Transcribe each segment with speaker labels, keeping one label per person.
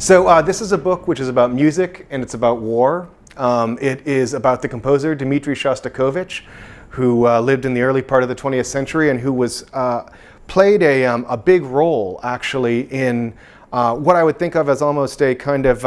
Speaker 1: So this is a book which is about music and it's about war. It is about the composer Dmitri Shostakovich, who lived in the early part of the 20th century and who was played a big role actually in what I would think of as almost a kind of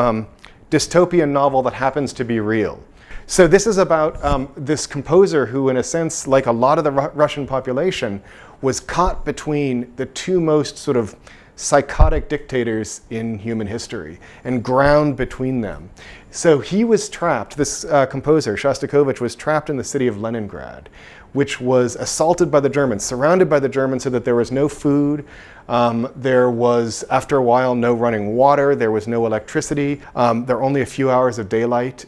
Speaker 1: dystopian novel that happens to be real. So this is about this composer who, in a sense, like a lot of the Russian population, was caught between the two most sort of psychotic dictators in human history and ground between them. So he was trapped, this composer, Shostakovich, was trapped in the city of Leningrad, which was assaulted by the Germans, surrounded by the Germans so that there was no food. There was, after a while, no running water. There was no electricity. There were only a few hours of daylight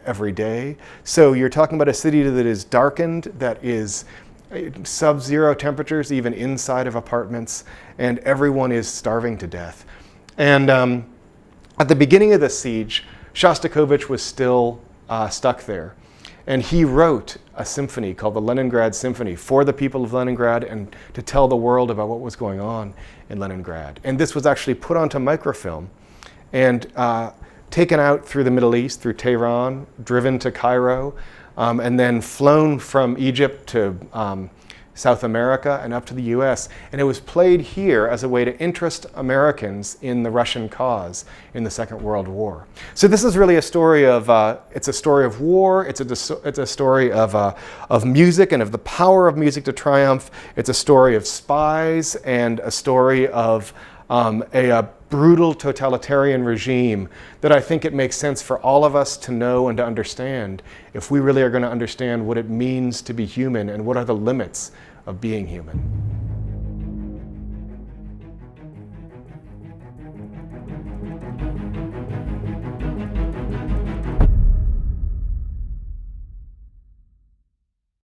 Speaker 1: every day. So you're talking about a city that is darkened, that is sub-zero temperatures even inside of apartments, and everyone is starving to death. And at the beginning of the siege, Shostakovich was still stuck there. And he wrote a symphony called the Leningrad Symphony for the people of Leningrad and to tell the world about what was going on in Leningrad. And this was actually put onto microfilm and taken out through the Middle East, through Tehran, driven to Cairo, and then flown from Egypt to South America and up to the US. And it was played here as a way to interest Americans in the Russian cause in the Second World War. So this is really a story of, it's a story of war, it's a story of music and of the power of music to triumph. It's a story of spies and a story of a brutal totalitarian regime that I think it makes sense for all of us to know and to understand if we really are going to understand what it means to be human and what are the limits of being human.